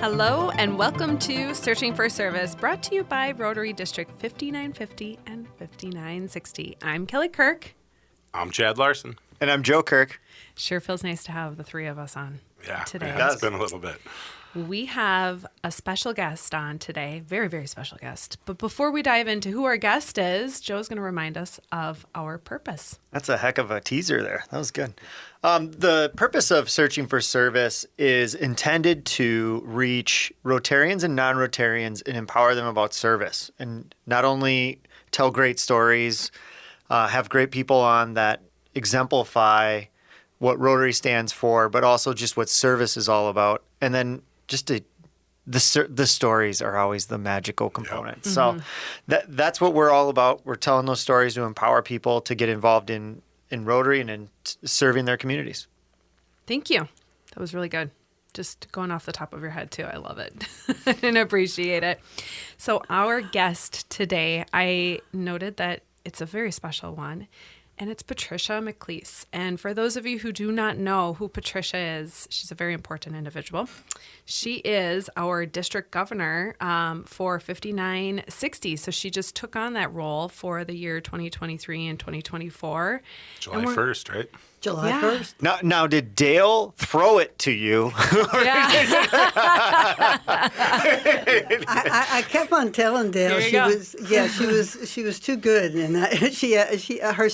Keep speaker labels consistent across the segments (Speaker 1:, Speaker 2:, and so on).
Speaker 1: Hello and welcome to Searching for Service, brought to you by Rotary District 5950 and 5960. I'm Kelly Kirk.
Speaker 2: I'm Chad Larson.
Speaker 3: And I'm Joe Kirk.
Speaker 1: Sure feels nice to have the three of us on today.
Speaker 2: Yeah, it's been a little bit.
Speaker 1: We have a special guest on today, very, very special guest. But before we dive into who our guest is, Joe's going to remind us of our purpose.
Speaker 3: That's a heck of a teaser there. That was good. The purpose of Searching for Service is intended to reach Rotarians and non-Rotarians and empower them about service. And not only tell great stories, have great people on that exemplify what Rotary stands for, but also just what service is all about. And then the stories are always the magical component. Yep. So that's what we're all about. We're telling those stories to empower people to get involved in Rotary and in serving their communities.
Speaker 1: Thank you. That was really good. Just going off the top of your head, too. I love it and appreciate it. So our guest today, I noted that it's a very special one. And it's Patricia McCleese. And for those of you who do not know who Patricia is, she's a very important individual. She is our district governor for 5960. So she just took on that role for the year 2023 and 2024.
Speaker 2: July 1st, right?
Speaker 4: July 1st.
Speaker 3: Now, did Dale throw it to you?
Speaker 4: I kept on telling Dale she was too good, and her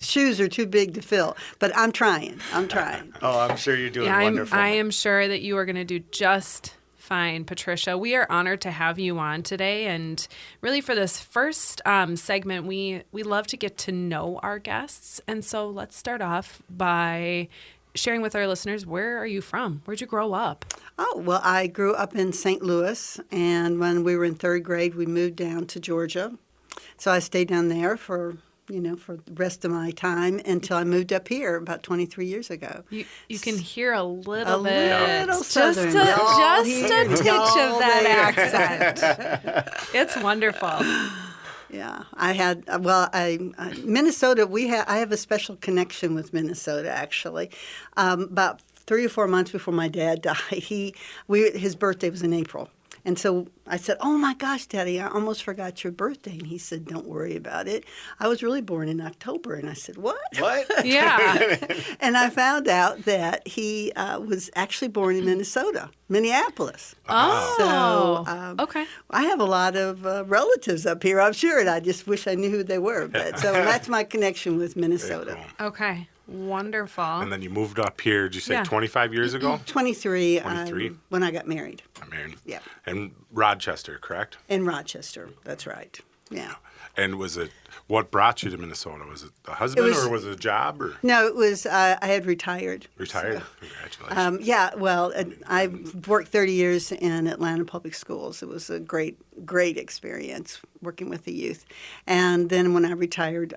Speaker 4: shoes are too big to fill. But I'm trying.
Speaker 3: Oh, I'm sure you're doing wonderful.
Speaker 1: I am sure that you are going to do just fine, Patricia. We are honored to have you on today. And really for this first segment, we love to get to know our guests. And so let's start off by sharing with our listeners, where are you from? Where'd you grow up?
Speaker 4: Oh, well, I grew up in St. Louis. And when we were in third grade, we moved down to Georgia. So I stayed down there for the rest of my time until I moved up here about 23 years ago.
Speaker 1: You can hear a little bit.
Speaker 4: Little
Speaker 1: just
Speaker 4: southern.
Speaker 1: a titch of that accent. It's wonderful.
Speaker 4: Yeah, Minnesota, I have a special connection with Minnesota, actually. About 3 or 4 months before my dad died, his birthday was in April. And so I said, "Oh, my gosh, Daddy, I almost forgot your birthday." And he said, "Don't worry about it. I was really born in October." And I said, "What?"
Speaker 1: Yeah.
Speaker 4: And I found out that he was actually born in Minneapolis.
Speaker 1: Oh,
Speaker 4: so,
Speaker 1: okay.
Speaker 4: I have a lot of relatives up here, I'm sure, and I just wish I knew who they were. But so that's my connection with Minnesota.
Speaker 2: Cool.
Speaker 1: Okay. Wonderful.
Speaker 2: And then you moved up here, did you say 25 years ago?
Speaker 4: 23. When I got married. Yeah.
Speaker 2: And Rochester, correct?
Speaker 4: In Rochester, that's right. Yeah.
Speaker 2: And what brought you to Minnesota? Was it a husband or was it a job? Or?
Speaker 4: No, it was, I had retired.
Speaker 2: Retired? So, congratulations.
Speaker 4: I worked 30 years in Atlanta Public Schools. It was a great experience working with the youth. And then when I retired,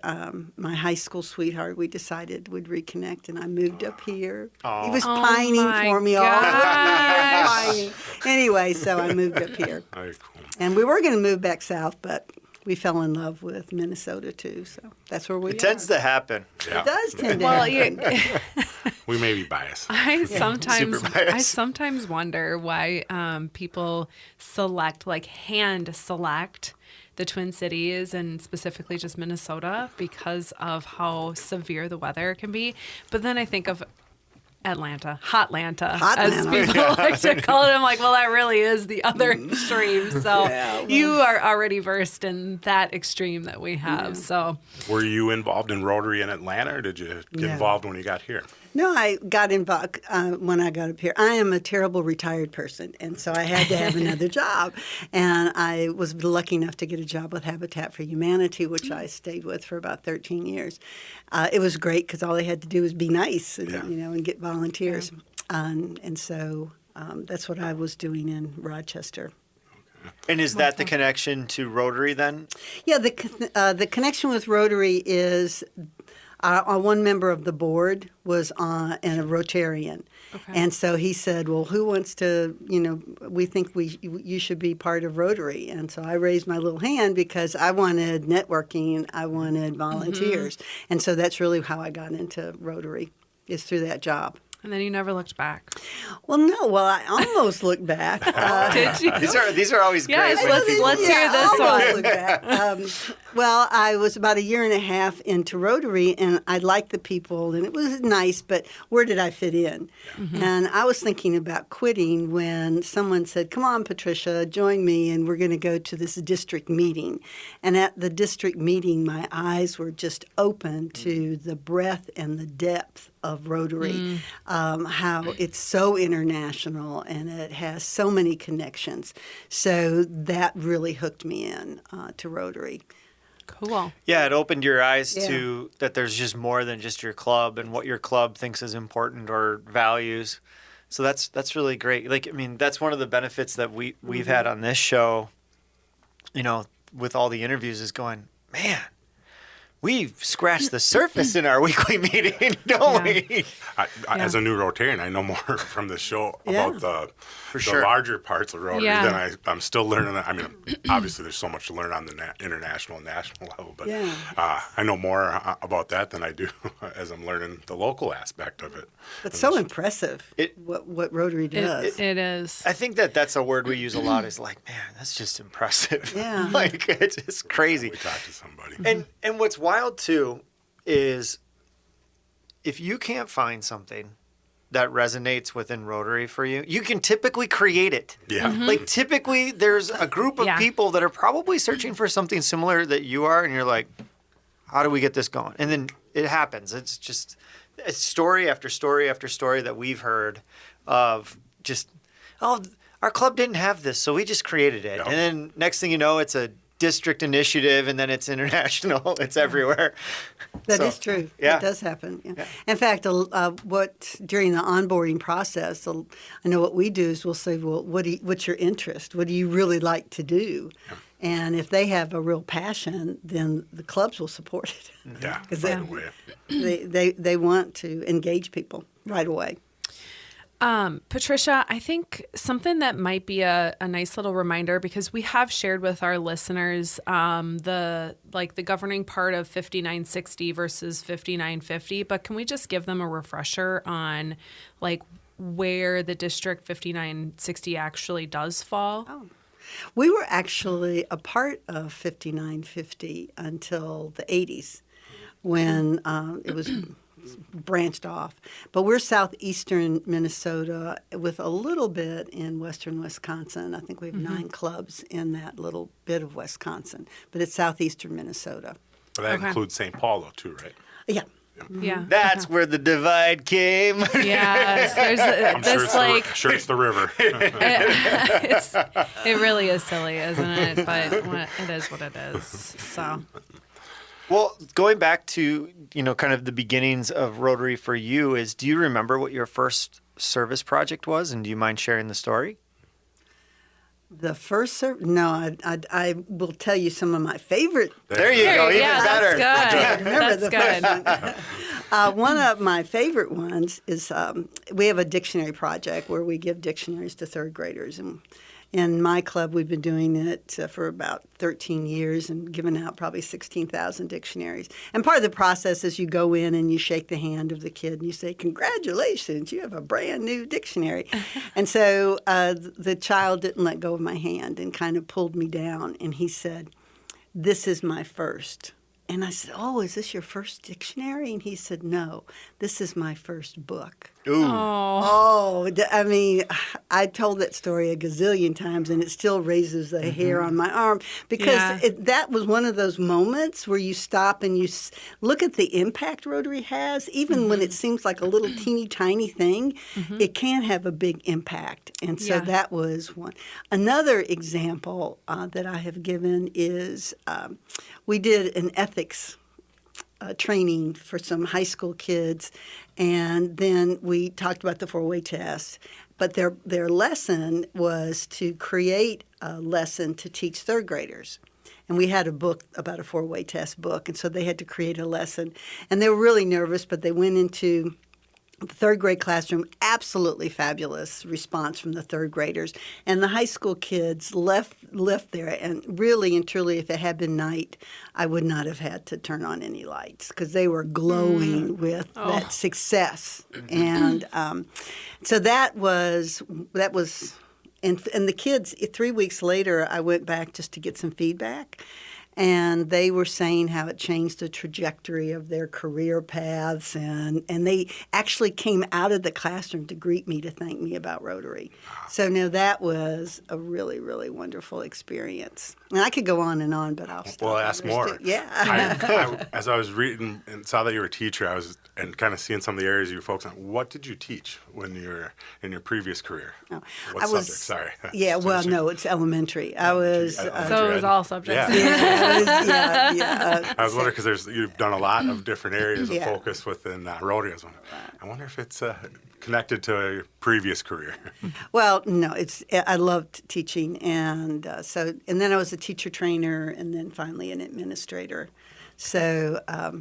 Speaker 4: my high school sweetheart, we decided we'd reconnect, and I moved up here.
Speaker 3: Oh.
Speaker 4: He was pining for me all the time. Anyway, so I moved up here.
Speaker 2: Very cool.
Speaker 4: And we were going to move back south, but we fell in love with Minnesota, too. So that's where we are.
Speaker 3: It tends to happen.
Speaker 2: Yeah.
Speaker 4: It does tend to happen.
Speaker 2: We may be biased.
Speaker 1: I
Speaker 3: biased.
Speaker 1: sometimes wonder why people hand select the Twin Cities and specifically just Minnesota because of how severe the weather can be. But then I think of Hotlanta, as people like to call it. I'm like, well, that really is the other extreme. So you are already versed in that extreme that we have. Yeah. So,
Speaker 2: were you involved in Rotary in Atlanta, or did you get involved when you got here?
Speaker 4: No, I got involved when I got up here. I am a terrible retired person, and so I had to have another job. And I was lucky enough to get a job with Habitat for Humanity, which I stayed with for about 13 years. It was great because all they had to do was be nice and, and get volunteers. Yeah. And so that's what I was doing in Rochester.
Speaker 3: And is that the connection to Rotary then?
Speaker 4: Yeah, the connection with Rotary is one member of the board was and a Rotarian. Okay. And so he said, well, who wants to, we think you should be part of Rotary. And so I raised my little hand because I wanted networking, I wanted volunteers. Mm-hmm. And so that's really how I got into Rotary, is through that job.
Speaker 1: And then you never looked back.
Speaker 4: Well, no. Well, I almost looked back.
Speaker 1: Did you?
Speaker 3: These are always great.
Speaker 1: Yes,
Speaker 3: when people-
Speaker 1: let's hear this
Speaker 4: almost
Speaker 1: one.
Speaker 4: looked back. Well, I was about a year and a half into Rotary, and I liked the people, and it was nice, but where did I fit in? And I was thinking about quitting when someone said, come on, Patricia, join me, and we're going to go to this district meeting. And at the district meeting, my eyes were just open to the breadth and the depth of Rotary, how it's so international and it has so many connections. So that really hooked me in to Rotary.
Speaker 1: Cool.
Speaker 3: Yeah, it opened your eyes
Speaker 4: Yeah.
Speaker 3: to that there's just more than just your club and what your club thinks is important or values. So that's really great. Like, I mean, that's one of the benefits that we've had on this show, you know, with all the interviews is going, man, we've scratched the surface in our weekly meeting, don't we?
Speaker 2: As a new Rotarian, I know more from the show
Speaker 4: Yeah.
Speaker 2: about the
Speaker 3: sure.
Speaker 2: larger parts of Rotary
Speaker 1: Yeah.
Speaker 2: than I'm still learning. I mean, obviously, there's so much to learn on the international and national level, but
Speaker 4: Yeah.
Speaker 2: I know more about that than I do as I'm learning the local aspect of it.
Speaker 4: But so impressive what Rotary does.
Speaker 1: It is.
Speaker 3: I think that's a word we use a lot is like, man, that's just impressive.
Speaker 4: Yeah.
Speaker 3: Like, it's just crazy.
Speaker 2: We talk to somebody.
Speaker 3: And what's wild too is if you can't find something that resonates within Rotary for you, you can typically create it.
Speaker 2: Yeah.
Speaker 3: Like typically there's a group of
Speaker 1: Yeah.
Speaker 3: people that are probably searching for something similar that you are, and you're like, how do we get this going? And then it happens. It's just it's story after story after story that we've heard of just, oh, our club didn't have this, so we just created it.
Speaker 2: Yeah.
Speaker 3: And then next thing you know, it's a district initiative, and then it's international. It's everywhere.
Speaker 4: That
Speaker 3: So,
Speaker 4: is true.
Speaker 3: yeah.
Speaker 4: It does happen. Yeah.
Speaker 3: Yeah.
Speaker 4: In fact, what during the onboarding process, I know what we do is we'll say, well, what's your interest? What do you really like to do? And if they have a real passion, then the clubs will support it.
Speaker 2: Yeah.
Speaker 4: 'Cause
Speaker 2: Right away.
Speaker 4: they want to engage people right away.
Speaker 1: Patricia, I think something that might be a nice little reminder, because we have shared with our listeners the governing part of 5960 versus 5950, but can we just give them a refresher on like where the District 5960 actually does fall?
Speaker 4: We were actually a part of 5950 until the 80s when it was branched off. But we're southeastern Minnesota with a little bit in western Wisconsin. I think we have 9 clubs in that little bit of Wisconsin, but it's southeastern Minnesota.
Speaker 2: But that
Speaker 1: Okay.
Speaker 2: includes St. Paul, though, too, right?
Speaker 4: Yeah.
Speaker 1: Yeah.
Speaker 3: That's where the divide came.
Speaker 1: Yes, there's
Speaker 2: I'm sure
Speaker 1: this
Speaker 2: it's,
Speaker 1: like
Speaker 2: sure it's the river.
Speaker 1: it really is silly, isn't it? But it is what it is. So
Speaker 3: Well, going back to, you know, kind of the beginnings of Rotary for you is, do you remember what your first service project was? And do you mind sharing the story?
Speaker 4: The first no, I will tell you some of my favorite.
Speaker 3: There you go. Even
Speaker 1: yeah,
Speaker 3: better.
Speaker 1: that's good.
Speaker 4: Remember
Speaker 1: That's
Speaker 4: the
Speaker 1: good.
Speaker 4: first one. One of my favorite ones is we have a dictionary project where we give dictionaries to third graders. And in my club, we've been doing it for about 13 years and given out probably 16,000 dictionaries. And part of the process is you go in and you shake the hand of the kid and you say, congratulations, you have a brand new dictionary. And so the child didn't let go of my hand and kind of pulled me down. And he said, this is my first. And I said, oh, is this your first dictionary? And he said, no, this is my first book.
Speaker 3: Ooh.
Speaker 4: Oh, I mean, I told that story a gazillion times, and it still raises the hair on my arm because
Speaker 1: Yeah.
Speaker 4: that was one of those moments where you stop and you look at the impact Rotary has. Even when it seems like a little teeny tiny thing, it can have a big impact. And so
Speaker 1: Yeah.
Speaker 4: that was one. Another example that I have given is we did an ethics training for some high school kids, and then we talked about the four-way test. But their lesson was to create a lesson to teach third graders. And we had a book about a four-way test book, and so they had to create a lesson. And they were really nervous, but they went into The third grade classroom, absolutely fabulous response from the third graders. And the high school kids left there. And really and truly, if it had been night, I would not have had to turn on any lights because they were glowing with that success. And so that was, and the kids, 3 weeks later, I went back just to get some feedback. And they were saying how it changed the trajectory of their career paths. And they actually came out of the classroom to greet me to thank me about Rotary. So, no, that was a really, really wonderful experience. And I could go on, but I'll stop.
Speaker 2: Well, ask more.
Speaker 4: Yeah.
Speaker 2: As I was reading and saw that you were a teacher, and kind of seeing some of the areas you were focused on. What did you teach when you were in your previous career?
Speaker 4: Oh,
Speaker 2: What subject? Sorry.
Speaker 4: Yeah, well, no, it's elementary. I was.
Speaker 1: So it was all subjects.
Speaker 2: Yeah. I was wondering because you've done a lot of different areas of focus within Rotary. I wonder if it's connected to your previous career.
Speaker 4: Well, no, I loved teaching, and then I was a teacher trainer, and then finally an administrator. So,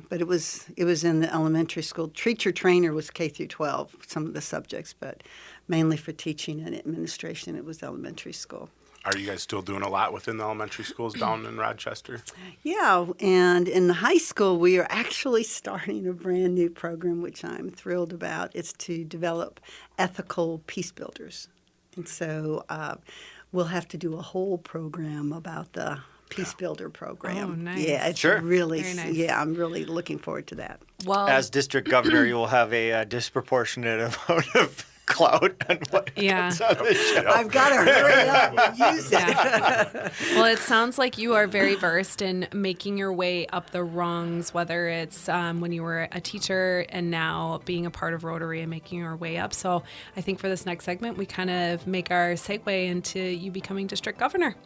Speaker 4: but it was in the elementary school. Teacher trainer was K through 12, some of the subjects, but mainly for teaching and administration, it was elementary school.
Speaker 2: Are you guys still doing a lot within the elementary schools down in Rochester?
Speaker 4: Yeah, and in the high school, we are actually starting a brand new program, which I'm thrilled about. It's to develop ethical peace builders. And so we'll have to do a whole program about the Peace Builder program.
Speaker 1: Oh, nice.
Speaker 4: Yeah, it's
Speaker 3: Sure.
Speaker 4: really,
Speaker 1: Very nice.
Speaker 4: yeah, I'm really looking forward to that.
Speaker 1: Well,
Speaker 3: As district governor, you will have a disproportionate amount of clout on what comes out of the show.
Speaker 4: I've got to hurry up and use it.
Speaker 1: yeah. Well, it sounds like you are very versed in making your way up the rungs, whether it's when you were a teacher and now being a part of Rotary and making your way up. So I think for this next segment, we kind of make our segue into you becoming district governor.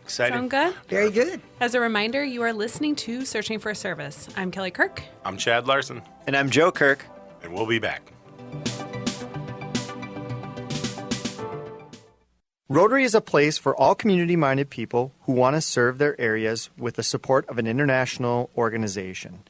Speaker 3: Exciting.
Speaker 1: Sound good?
Speaker 4: Very good.
Speaker 1: As a reminder, you are listening to Searching for Service. I'm Kelly Kirk.
Speaker 2: I'm Chad Larson,
Speaker 3: And I'm Joe Kirk.
Speaker 2: and we'll be back.
Speaker 3: Rotary is a place for all community-minded people who want to serve their areas with the support of an international organization.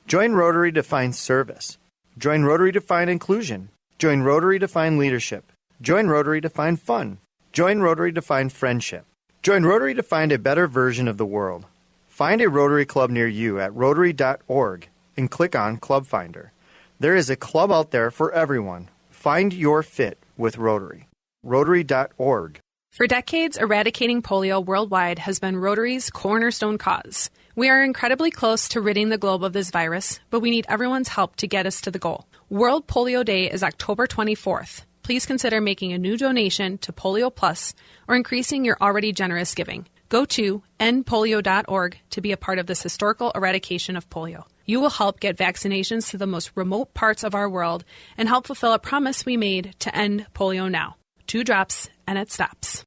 Speaker 3: Join Rotary to find service. Join Rotary to find inclusion. Join Rotary to find leadership. Join Rotary to find fun. Join Rotary to find friendship. Join Rotary to find a better version of the world. Find a Rotary Club near you at Rotary.org and click on Club Finder. There is a club out there for everyone. Find your fit with Rotary. Rotary.org.
Speaker 1: For decades, eradicating polio worldwide has been Rotary's cornerstone cause. We are incredibly close to ridding the globe of this virus, but we need everyone's help to get us to the goal. World Polio Day is October 24th. Please consider making a new donation to Polio Plus or increasing your already generous giving. Go to endpolio.org to be a part of this historical eradication of polio. You will help get vaccinations to the most remote parts of our world and help fulfill a promise we made to end polio now. 2 drops and it stops.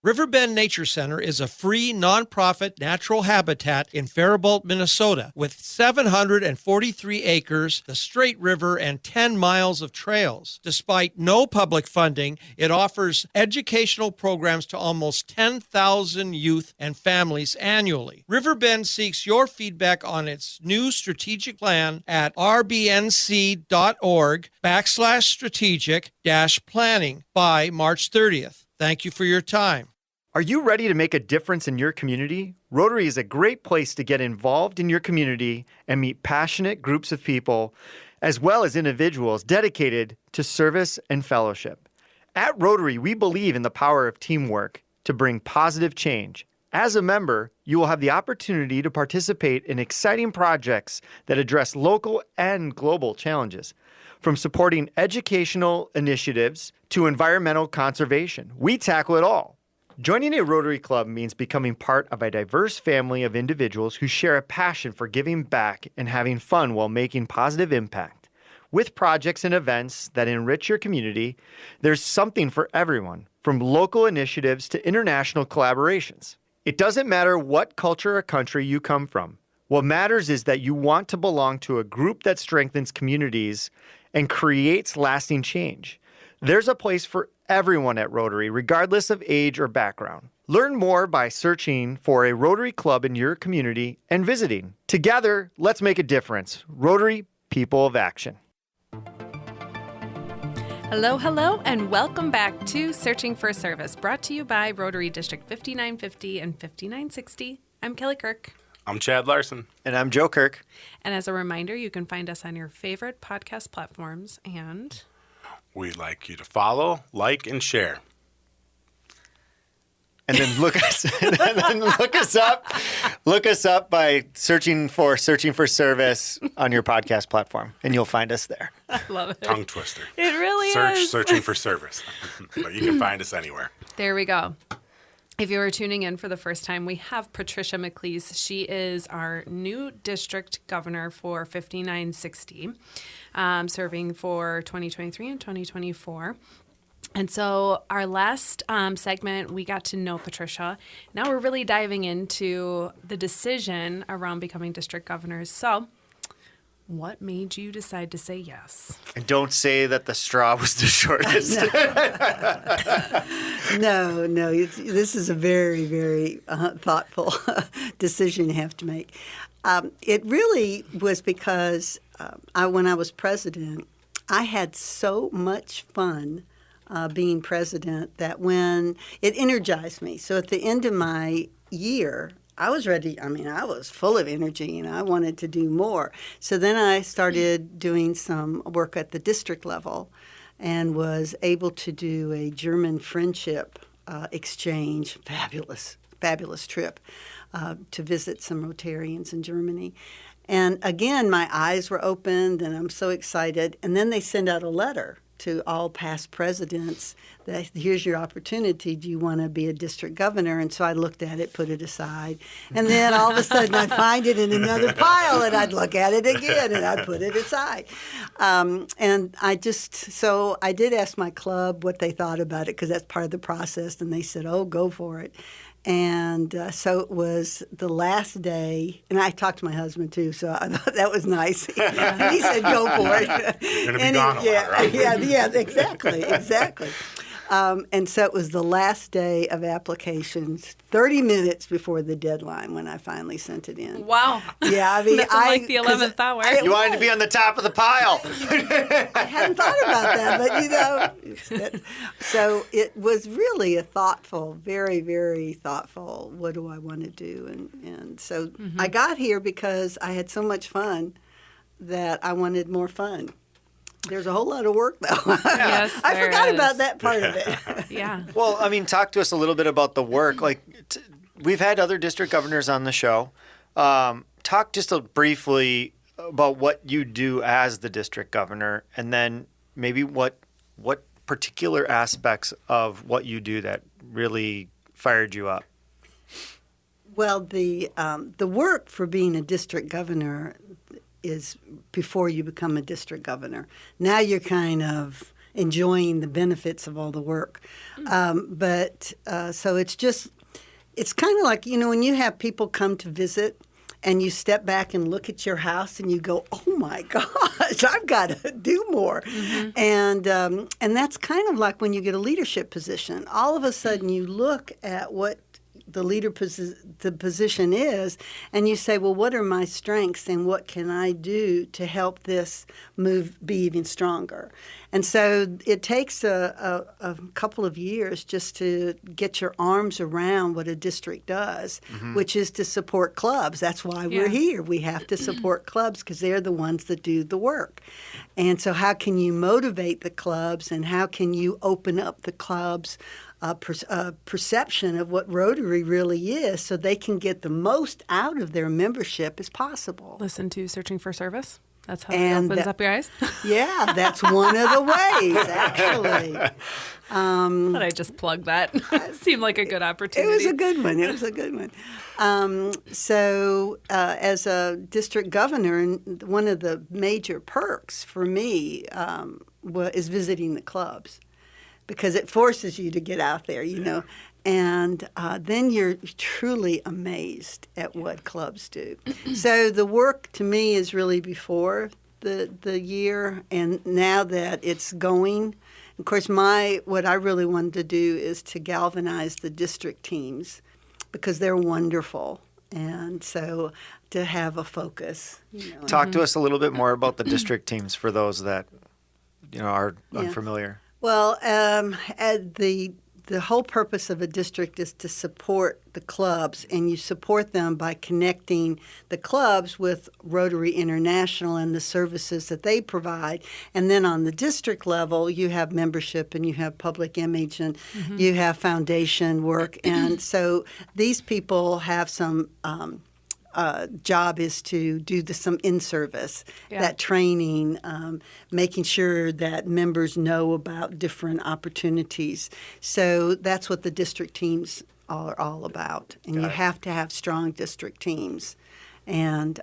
Speaker 5: Riverbend Nature Center is a free, nonprofit natural habitat in Faribault, Minnesota, with 743 acres, the Straight River, and 10 miles of trails. Despite no public funding, it offers educational programs to almost 10,000 youth and families annually. Riverbend seeks your feedback on its new strategic plan at rbnc.org/strategic-planning by March 30th. Thank you for your time.
Speaker 3: Are you ready to make a difference in your community? Rotary is a great place to get involved in your community and meet passionate groups of people, as well as individuals dedicated to service and fellowship. At Rotary, we believe in the power of teamwork to bring positive change. As a member, you will have the opportunity to participate in exciting projects that address local and global challenges. From supporting educational initiatives to environmental conservation, we tackle it all. Joining a Rotary Club means becoming part of a diverse family of individuals who share a passion for giving back and having fun while making positive impact. With projects and events that enrich your community, there's something for everyone, from local initiatives to international collaborations. It doesn't matter what culture or country you come from. What matters is that you want to belong to a group that strengthens communities and creates lasting change. There's a place for everyone at Rotary, regardless of age or background. Learn more by searching for a Rotary Club in your community and visiting. Together, let's make a difference. Rotary, people of action.
Speaker 1: Hello, hello, and welcome back to Searching for Service, brought to you by Rotary District 5950 and 5960. I'm Kelly Kirk.
Speaker 2: I'm Chad Larson.
Speaker 3: And I'm Joe Kirk.
Speaker 1: And as a reminder, you can find us on your favorite podcast platforms, and
Speaker 2: we'd like you to follow, like, and share.
Speaker 3: And then look us up. Look us up by searching for Service on your podcast platform, and you'll find us there.
Speaker 1: I love it.
Speaker 2: Tongue twister.
Speaker 1: It really is.
Speaker 2: Searching for Service. But you can find us anywhere.
Speaker 1: There we go. If you are tuning in for the first time, we have Patricia McCleese. She is our new district governor for 5960, serving for 2023 and 2024. And so our last segment, we got to know Patricia. Now we're really diving into the decision around becoming district governors. So what made you decide to say yes?
Speaker 3: And don't say that the straw was the shortest.
Speaker 4: No. This is a very, very thoughtful decision you have to make. It really was because when I was president, I had so much fun being president that when it energized me. So at the end of my year, I was ready. I mean, I was full of energy and I wanted to do more. So then I started doing some work at the district level and was able to do a German friendship exchange, fabulous trip to visit some Rotarians in Germany. And again, my eyes were opened and I'm so excited. And then they send out a letter to all past presidents that here's your opportunity. Do you want to be a district governor? And so I looked at it, put it aside. And then all of a sudden I'd find it in another pile and I'd look at it again and I'd put it aside. And I did ask my club what they thought about it because that's part of the process. And they said, oh, go for it. And so it was the last day, and I talked to my husband too, so I thought that was nice. And he said, "Go for it."
Speaker 2: You're gonna be gone a lot, right?
Speaker 4: Yeah, exactly. And so it was the last day of applications, 30 minutes before the deadline when I finally sent it in.
Speaker 1: Wow.
Speaker 4: Yeah, I mean,
Speaker 1: like the 11th hour.
Speaker 3: You wanted to be on the top of the pile.
Speaker 4: I hadn't thought about that, but so it was really a thoughtful, very, very thoughtful, what do I want to do? And so I got here because I had so much fun that I wanted more fun. There's a whole lot of work, though.
Speaker 1: Yes,
Speaker 4: I forgot about that part of it.
Speaker 1: Yeah.
Speaker 3: Well, I mean, talk to us a little bit about the work. Like, we've had other district governors on the show. Talk just briefly about what you do as the district governor, and then maybe what particular aspects of what you do that really fired you up.
Speaker 4: Well, the work for being a district governor is before you become a district governor. Now you're kind of enjoying the benefits of all the work. So it's kind of like, when you have people come to visit and you step back and look at your house and you go, oh my gosh, I've got to do more. And that's kind of like when you get a leadership position. All of a sudden you look at what the position is, and you say, well, what are my strengths and what can I do to help this move be even stronger? And so it takes a couple of years just to get your arms around what a district does, which is to support clubs. That's why we're here. We have to support clubs because they're the ones that do the work. And so how can you motivate the clubs and how can you open up the clubs' perception of what Rotary really is so they can get the most out of their membership as possible.
Speaker 1: Listen to Searching for Service. That's how it opens up your eyes.
Speaker 4: Yeah, that's one of the ways, actually.
Speaker 1: But I just plugged that. It seemed like a good opportunity.
Speaker 4: It was a good one. So as a district governor, one of the major perks for me is visiting the clubs. Because it forces you to get out there, and then you're truly amazed at what clubs do. So the work to me is really before the year, and now that it's going, of course, what I really wanted to do is to galvanize the district teams because they're wonderful, and so to have a focus.
Speaker 3: Talk to us a little bit more about the district teams for those that are unfamiliar.
Speaker 4: Well, the whole purpose of a district is to support the clubs, and you support them by connecting the clubs with Rotary International and the services that they provide. And then on the district level, you have membership and you have public image and you have foundation work. And so these people have some job is to do some in-service, that training, making sure that members know about different opportunities. So that's what the district teams are all about. And you have to have strong district teams. And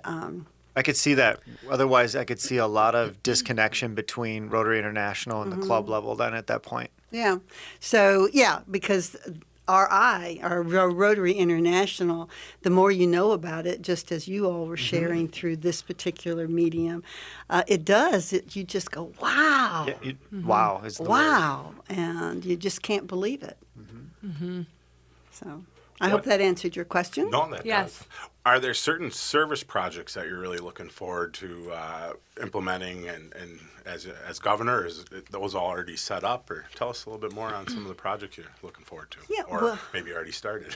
Speaker 3: I could see that. Otherwise, I could see a lot of disconnection between Rotary International and the club level then at that point.
Speaker 4: Yeah. So, because our Rotary International, the more you know about it, just as you all were sharing through this particular medium, you just go, wow.
Speaker 3: Yeah, wow is the word.
Speaker 4: Wow. And you just can't believe it. So I hope that answered your question.
Speaker 2: No, that does. Are there certain service projects that you're really looking forward to implementing and as governor? Is those already set up? Or tell us a little bit more on some of the projects you're looking forward to.
Speaker 4: Yeah,
Speaker 2: or maybe already started.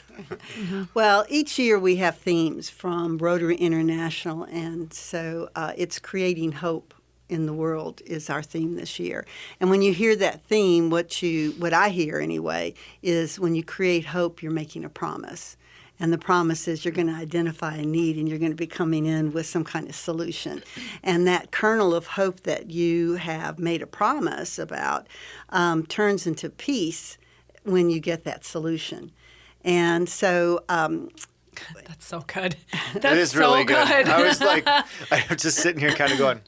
Speaker 4: Well, each year we have themes from Rotary International, and so it's creating hope in the world is our theme this year. And when you hear that theme, what I hear anyway, is when you create hope, you're making a promise. And the promise is you're going to identify a need and you're going to be coming in with some kind of solution. And that kernel of hope that you have made a promise about turns into peace when you get that solution. And so
Speaker 1: that's so good.
Speaker 3: That
Speaker 1: That's
Speaker 3: is really
Speaker 1: so good.
Speaker 3: I was like, I'm just sitting here kind of going,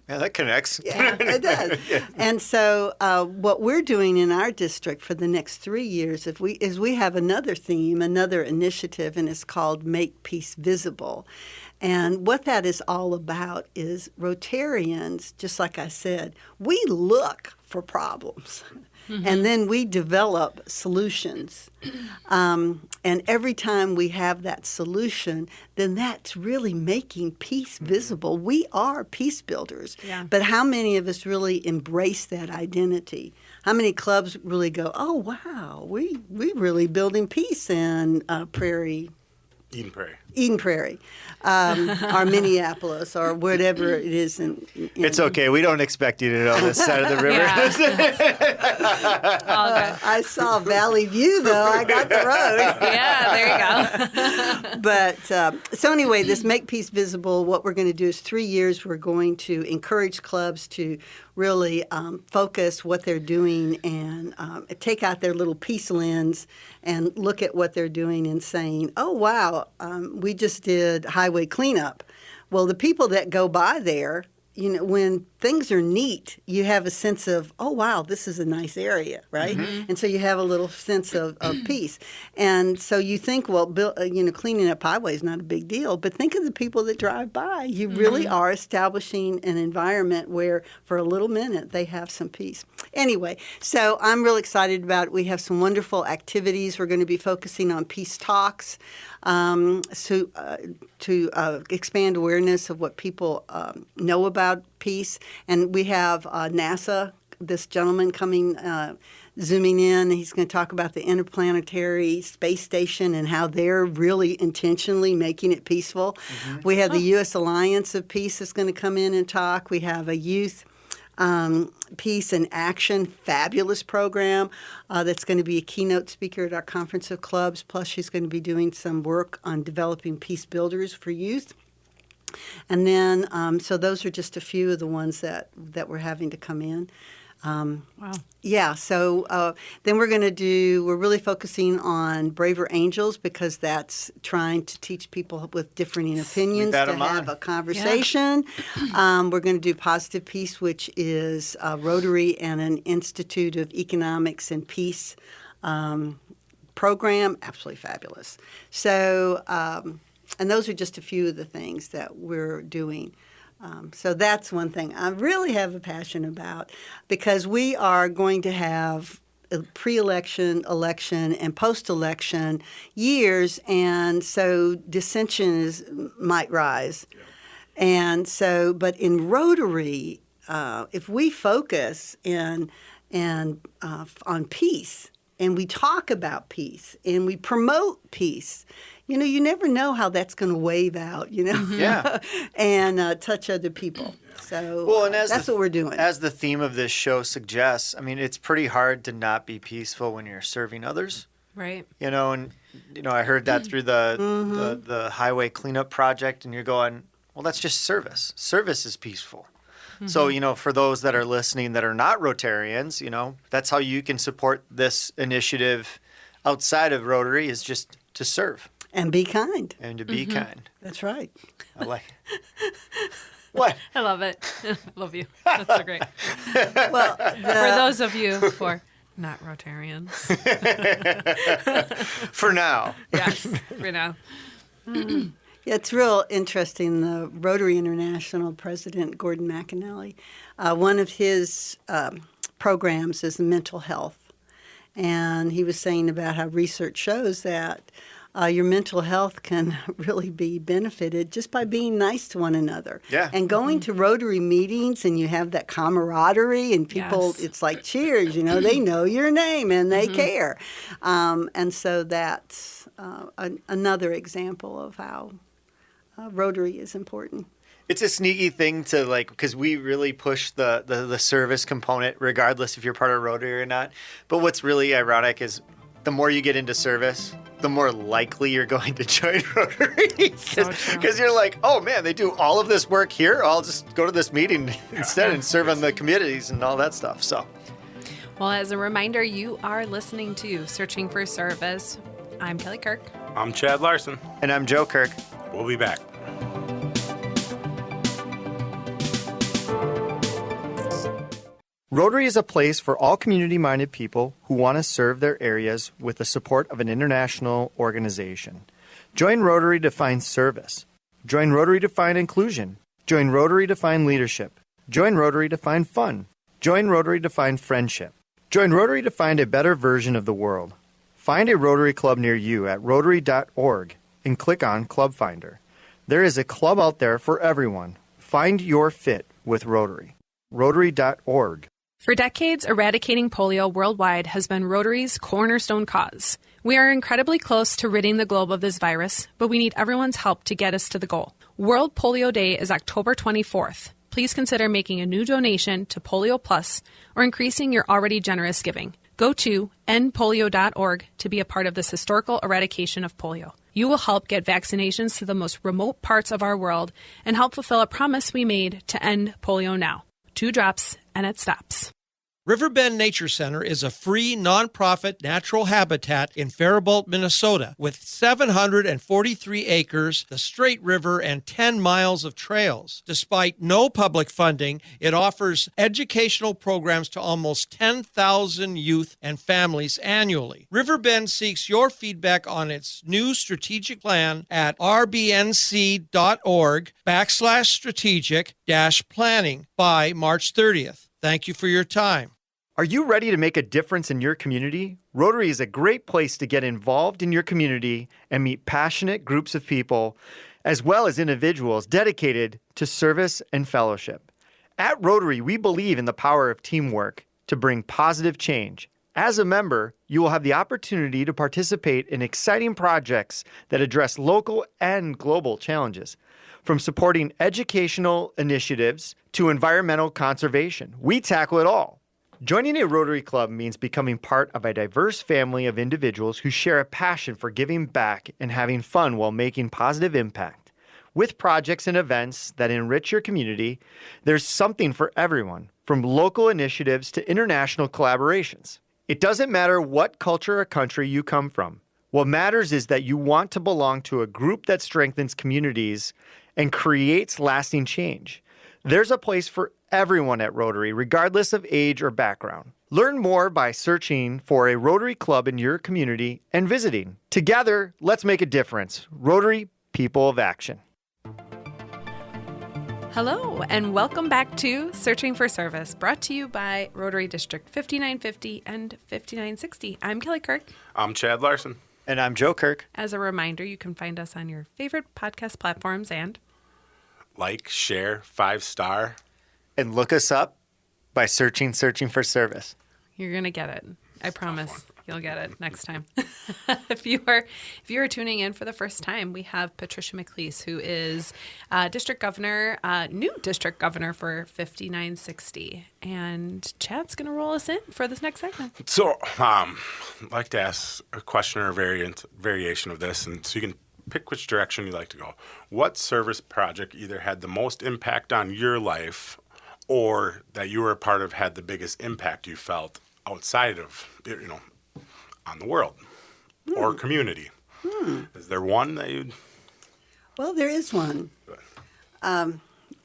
Speaker 3: yeah, that connects.
Speaker 4: Yeah, it does. And so what we're doing in our district for the next 3 years is we have another theme, another initiative, and it's called Make Peace Visible. And what that is all about is Rotarians, just like I said, we look for problems. And then we develop solutions. And every time we have that solution, then that's really making peace visible. We are peace builders.
Speaker 1: Yeah.
Speaker 4: But how many of us really embrace that identity? How many clubs really go, oh, wow, we really building peace in Eden Prairie, or Minneapolis, or whatever it is.
Speaker 3: It's okay. We don't expect you to know this side of the river.
Speaker 4: I saw Valley View, though. I got the road.
Speaker 1: Yeah, there you go.
Speaker 4: But so anyway, this Make Peace Visible, what we're going to do is 3 years we're going to encourage clubs to really focus what they're doing and take out their little peace lens and look at what they're doing and saying, oh, wow, we just did highway cleanup. Well, the people that go by there, when things are neat, you have a sense of, oh, wow, this is a nice area, right? And so you have a little sense of peace. And so you think, well, cleaning up highway is not a big deal, but think of the people that drive by. You really are establishing an environment where for a little minute they have some peace. Anyway, so I'm real excited about it. We have some wonderful activities. We're going to be focusing on peace talks to expand awareness of what people know about peace. And we have NASA, this gentleman coming, zooming in. He's going to talk about the Interplanetary Space Station and how they're really intentionally making it peaceful. We have the U.S. Alliance of Peace that's going to come in and talk. We have a youth Peace and Action fabulous program that's going to be a keynote speaker at our Conference of Clubs. Plus, she's going to be doing some work on developing peace builders for youth. And then, so those are just a few of the ones that we're having to come in.
Speaker 1: Wow.
Speaker 4: Yeah, so then we're really focusing on Braver Angels because that's trying to teach people with differing opinions to have a conversation. Yeah. We're going to do Positive Peace, which is Rotary and an Institute of Economics and Peace program. Absolutely fabulous. So, and those are just a few of the things that we're doing. So that's one thing I really have a passion about because we are going to have pre-election, election, and post-election years, and so dissension might rise. Yeah. And so, but in Rotary, if we focus on peace, and we talk about peace, and we promote peace, you never know how that's going to wave out,
Speaker 3: Yeah.
Speaker 4: and touch other people. So that's what we're doing.
Speaker 3: As the theme of this show suggests, I mean, it's pretty hard to not be peaceful when you're serving others.
Speaker 1: Right.
Speaker 3: I heard that through the highway cleanup project, and you're going, well, that's just service. Service is peaceful. So, for those that are listening that are not Rotarians, that's how you can support this initiative outside of Rotary, is just to serve.
Speaker 4: And be kind.
Speaker 3: And to be kind.
Speaker 4: That's right.
Speaker 3: I like it. What?
Speaker 1: I love it. Love you. That's so great.
Speaker 4: Well,
Speaker 1: For those of you who are not Rotarians.
Speaker 3: For now.
Speaker 1: Yes, for now.
Speaker 4: Yeah, it's real interesting. The Rotary International president, Gordon McAnally, one of his programs is mental health. And he was saying about how research shows that your mental health can really be benefited just by being nice to one another.
Speaker 3: Yeah.
Speaker 4: And going to Rotary meetings, and you have that camaraderie, and people, it's like cheers, they know your name and they care. And so that's another example of how Rotary is important.
Speaker 3: It's a sneaky thing to because we really push the service component, regardless if you're part of Rotary or not. But what's really ironic is the more you get into service, the more likely you're going to join Rotary. Because you're like, oh man, they do all of this work here. I'll just go to this meeting instead and serve on the committees and all that stuff. So,
Speaker 1: well, as a reminder, you are listening to Searching for Service. I'm Kelly Kirk.
Speaker 2: I'm Chad Larson.
Speaker 3: And I'm Joe Kirk.
Speaker 2: We'll be back.
Speaker 3: Rotary is a place for all community-minded people who want to serve their areas with the support of an international organization. Join Rotary to find service. Join Rotary to find inclusion. Join Rotary to find leadership. Join Rotary to find fun. Join Rotary to find friendship. Join Rotary to find a better version of the world. Find a Rotary Club near you at Rotary.org and click on Club Finder. There is a club out there for everyone. Find your fit with Rotary. Rotary.org.
Speaker 1: For decades, eradicating polio worldwide has been Rotary's cornerstone cause. We are incredibly close to ridding the globe of this virus, but we need everyone's help to get us to the goal. World Polio Day is October 24th. Please consider making a new donation to Polio Plus or increasing your already generous giving. Go to endpolio.org to be a part of this historical eradication of polio. You will help get vaccinations to the most remote parts of our world and help fulfill a promise we made to end polio now. 2 drops and it stops.
Speaker 5: Riverbend Nature Center is a free, nonprofit natural habitat in Faribault, Minnesota, with 743 acres, the Straight River, and 10 miles of trails. Despite no public funding, it offers educational programs to almost 10,000 youth and families annually. Riverbend seeks your feedback on its new strategic plan at rbnc.org/strategic-planning by March 30th. Thank you for your time.
Speaker 3: Are you ready to make a difference in your community? Rotary is a great place to get involved in your community and meet passionate groups of people, as well as individuals dedicated to service and fellowship. At Rotary, we believe in the power of teamwork to bring positive change. As a member, you will have the opportunity to participate in exciting projects that address local and global challenges. From supporting educational initiatives to environmental conservation, we tackle it all. Joining a Rotary Club means becoming part of a diverse family of individuals who share a passion for giving back and having fun while making positive impact. With projects and events that enrich your community, there's something for everyone, from local initiatives to international collaborations. It doesn't matter what culture or country you come from. What matters is that you want to belong to a group that strengthens communities and creates lasting change. There's a place for everyone at Rotary, regardless of age or background. Learn more by searching for a Rotary Club in your community and visiting. Together, let's make a difference. Rotary, people of action.
Speaker 1: Hello, and welcome back to Searching for Service, brought to you by Rotary District 5950 and 5960. I'm Kelly Kirk.
Speaker 2: I'm Chad Larson.
Speaker 3: And I'm Joe Kirk.
Speaker 1: As a reminder, you can find us on your favorite podcast platforms and
Speaker 2: Like, share, 5-star.
Speaker 3: and look us up by searching for service.
Speaker 1: You're gonna get it. I promise you'll get it next time. If you are tuning in for the first time, we have Patricia McCleese, who is district governor, new district governor for 5960, and Chad's gonna roll us in for this next segment.
Speaker 2: So, I'd like to ask a question or a variation of this, and so you can pick which direction you like to go. What service project either had the most impact on your life, or that you were a part of had the biggest impact you felt outside of, on the world or community? Is there one that you'd...
Speaker 4: Well, there is one.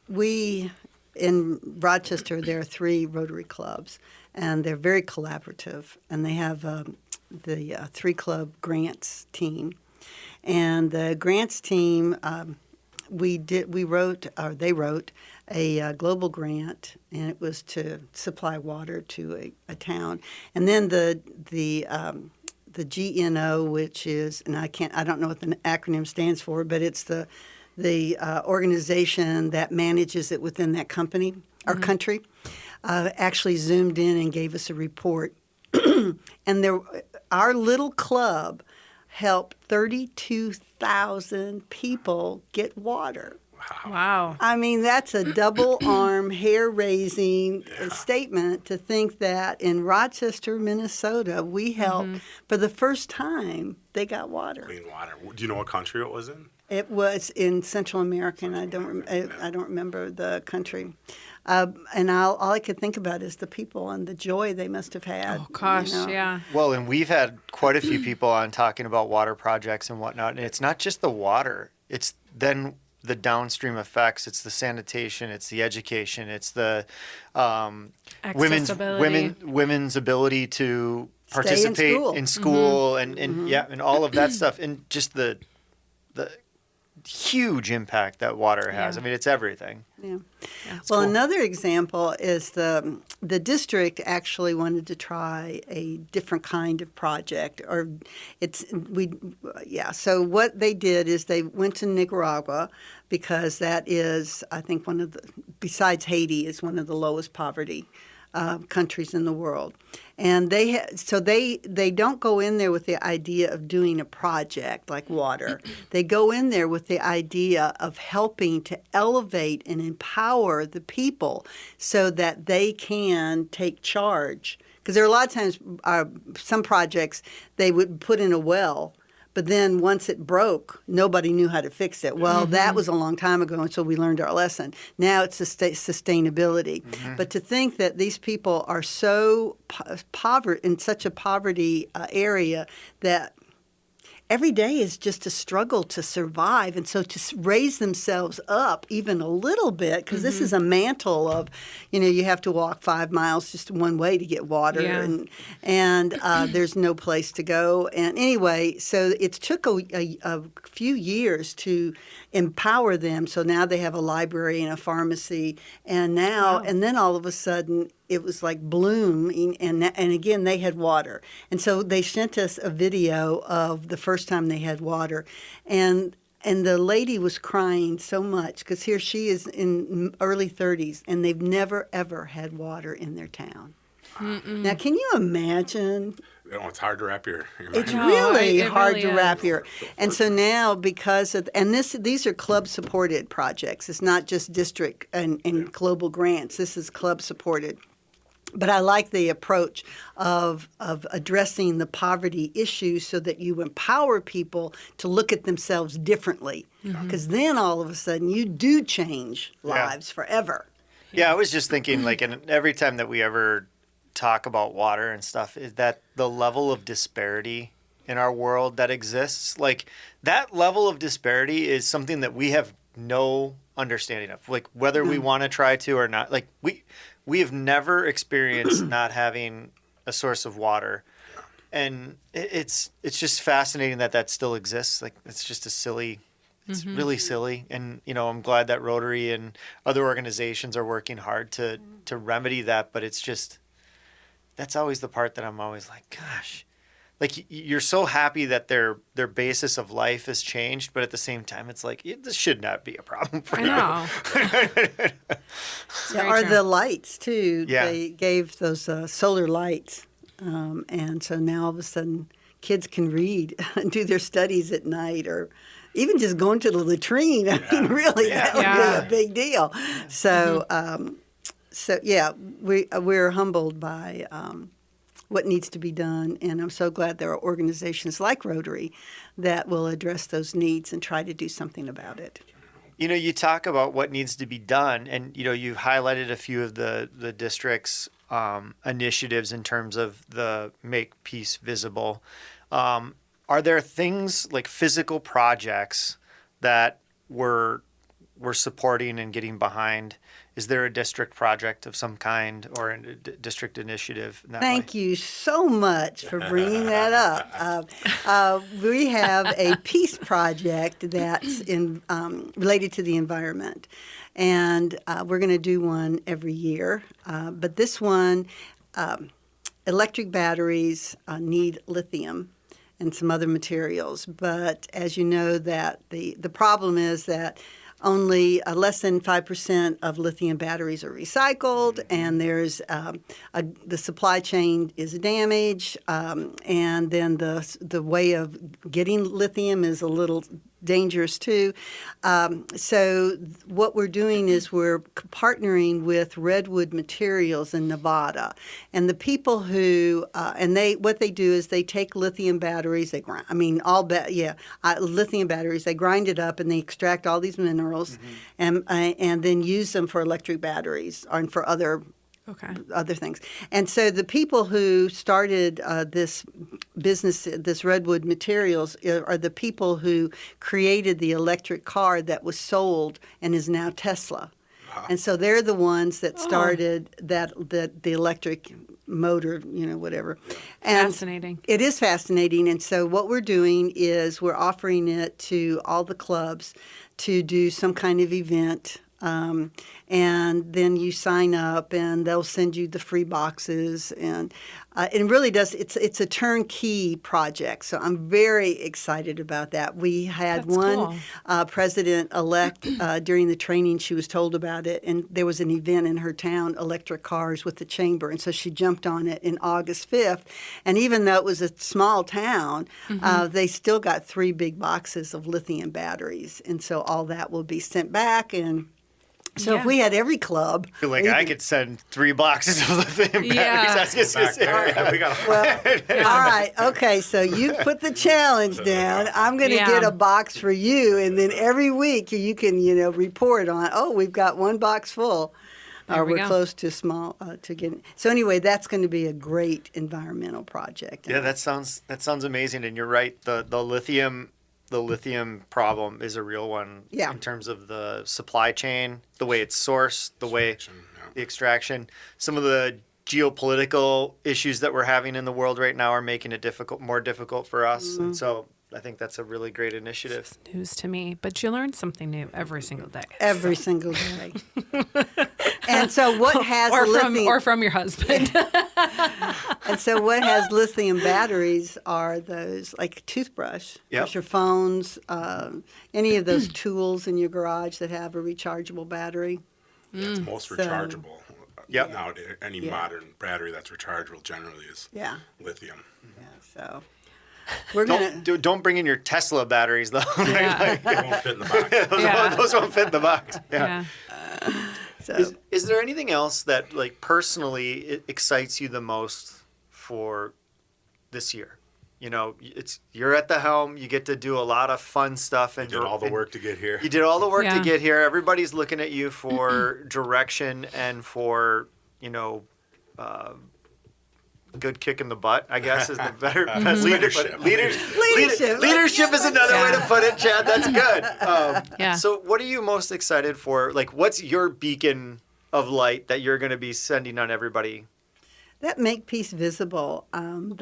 Speaker 4: We, in Rochester, there are 3 Rotary clubs, and they're very collaborative, and they have the 3-club grants team. And the grants team, they wrote a global grant, and it was to supply water to a town. And then the GNO, which is, and I don't know what the acronym stands for, but it's the organization that manages it within that company or country, actually zoomed in and gave us a report. And our little club helped 32,000 people get water.
Speaker 1: Wow.
Speaker 4: I mean, that's a double-arm, hair-raising statement to think that in Rochester, Minnesota, we helped, for the first time, they got water.
Speaker 2: Clean water. Do you know what country it was in?
Speaker 4: It was in Central America, and I don't remember the country. And all I could think about is the people and the joy they must have had.
Speaker 1: Oh, gosh, yeah.
Speaker 3: Well, and we've had quite a few people on talking about water projects and whatnot. And it's not just the water. It's then the downstream effects. It's the sanitation. It's the education. It's the women's ability to participate in school and all of that stuff. And just the huge impact that water has.
Speaker 1: Yeah.
Speaker 3: I mean, it's everything.
Speaker 4: Yeah.
Speaker 1: Well,
Speaker 4: Well, another example is the district actually wanted to try a different kind of project, So what they did is they went to Nicaragua because that is, I think, besides Haiti, is one of the lowest poverty countries in the world. And they don't go in there with the idea of doing a project like water. They go in there with the idea of helping to elevate and empower the people so that they can take charge. Because there are a lot of times, some projects, they would put in a well, but then once it broke, nobody knew how to fix it. Well, that was a long time ago, and so we learned our lesson. Now it's sustainability. But to think that these people are so in such a poverty area that every day is just a struggle to survive. And so to raise themselves up even a little bit, because this is a mantle of, you have to walk 5 miles just one way to get water, and there's no place to go. And anyway, so it took a few years to empower them. So now they have a library and a pharmacy, and then all of a sudden, it was like bloom, and again, they had water. And so they sent us a video of the first time they had water. And the lady was crying so much because here she is in early 30s, and they've never, ever had water in their town. Now, can you imagine?
Speaker 2: It's hard to wrap your mind
Speaker 4: It's
Speaker 2: around.
Speaker 4: really hard
Speaker 1: really
Speaker 4: to
Speaker 1: is.
Speaker 4: wrap your. And so now, because of these are club supported projects. It's not just district and global grants. This is club supported. But I like the approach of addressing the poverty issues so that you empower people to look at themselves differently. Because then all of a sudden you do change lives forever.
Speaker 3: Yeah, I was just thinking, and every time that we ever talk about water and stuff, is that the level of disparity in our world that exists, that level of disparity is something that we have no understanding of, whether we want to try to or not. We have never experienced not having a source of water, and it's just fascinating that still exists. It's just it's really silly. And I'm glad that Rotary and other organizations are working hard to remedy that. But it's just, that's always the part that I'm always like, gosh, like you're so happy that their basis of life has changed, but at the same time, it's like this should not be a problem for
Speaker 1: I
Speaker 3: you.
Speaker 1: know.
Speaker 4: Yeah, or
Speaker 1: true.
Speaker 4: the lights too.
Speaker 3: Yeah.
Speaker 4: They gave those solar lights, and so now all of a sudden kids can read and do their studies at night, or even just going to the latrine. I mean, really, that would
Speaker 1: Yeah.
Speaker 4: be a big deal. So, so yeah, we're humbled by what needs to be done, and I'm so glad there are organizations like Rotary that will address those needs and try to do something about it.
Speaker 3: You know, you talk about what needs to be done, and you know, you've highlighted a few of the district's initiatives in terms of the Make Peace Visible. Are there things like physical projects that we're supporting and getting behind? Is there a district project of some kind or a district initiative? In that
Speaker 4: Thank
Speaker 3: way?
Speaker 4: you so much for bringing that up. We have a peace project that's related to the environment, and we're going to do one every year. But this one, electric batteries need lithium and some other materials. But as you know, that the problem is that only less than 5% of lithium batteries are recycled, and there's the supply chain is damaged, and then the way of getting lithium is a little dangerous too. So what we're doing is we're partnering with Redwood Materials in Nevada, and the people who what they do is they take lithium batteries. They grind. I mean, lithium batteries. They grind it up and they extract all these minerals, and then use them for electric batteries and for other things. And so the people who started this business, this Redwood Materials, are the people who created the electric car that was sold and is now Tesla. Wow. And so they're the ones that started the electric motor, whatever. And
Speaker 1: Fascinating.
Speaker 4: It is fascinating. And so what we're doing is we're offering it to all the clubs to do some kind of event. And then you sign up, and they'll send you the free boxes, and it really does. It's a turnkey project, so I'm very excited about that. We had one president-elect during the training. She was told about it, and there was an event in her town, electric cars with the chamber, and so she jumped on it in August 5th. And even though it was a small town, they still got 3 big boxes of lithium batteries, and so all that will be sent back. And so if we had every club,
Speaker 3: I feel like I could send 3 boxes of lithium batteries.
Speaker 1: Yeah.
Speaker 3: That's just
Speaker 2: We got
Speaker 4: all right, okay, so you put the challenge down. I'm going to get a box for you, and then every week you can, report on, we've got 1 box full. Or we're close to small to getting. So anyway, that's going to be a great environmental project.
Speaker 3: Yeah, that sounds amazing, and you're right. The lithium problem is a real one in terms of the supply chain, the way it's sourced, the extraction. Some of the geopolitical issues that we're having in the world right now are making it more difficult for us. And so I think that's a really great initiative.
Speaker 1: It's news to me, but you learn something new every single day.
Speaker 4: Every single day. And so what has lithium...
Speaker 1: from your husband.
Speaker 4: And so what has lithium batteries are those, like toothbrush, your phones, any of those tools in your garage that have a rechargeable battery.
Speaker 2: It's most rechargeable. Nowadays, any modern battery that's rechargeable generally is lithium.
Speaker 4: Yeah, so... We're
Speaker 3: Don't bring in your Tesla batteries, though.
Speaker 1: Yeah.
Speaker 2: They won't fit in the box.
Speaker 3: Those won't fit in the box.
Speaker 1: Yeah.
Speaker 4: So.
Speaker 3: Is there anything else that, like, personally excites you the most for this year? You're at the helm. You get to do a lot of fun stuff, and
Speaker 2: you did all the work to get here.
Speaker 3: You did all the work to get here. Everybody's looking at you for direction and for good kick in the butt, I guess, is the better best
Speaker 2: Leadership.
Speaker 3: Leadership is another way to put it, Chad. That's good. So what are you most excited for? Like, what's your beacon of light that you're going to be sending on everybody?
Speaker 4: That Make Peace Visible, I'm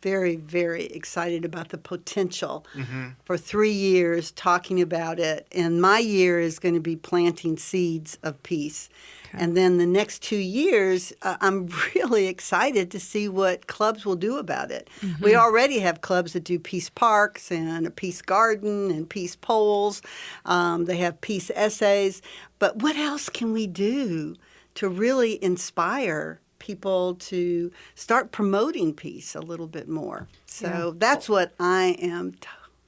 Speaker 4: very, very excited about the potential for 3 years talking about it. And my year is going to be planting seeds of peace. Okay. And then the next 2 years, I'm really excited to see what clubs will do about it. Mm-hmm. We already have clubs that do peace parks and a peace garden and peace polls. They have peace essays. But what else can we do to really inspire people to start promoting peace a little bit more? So that's what I am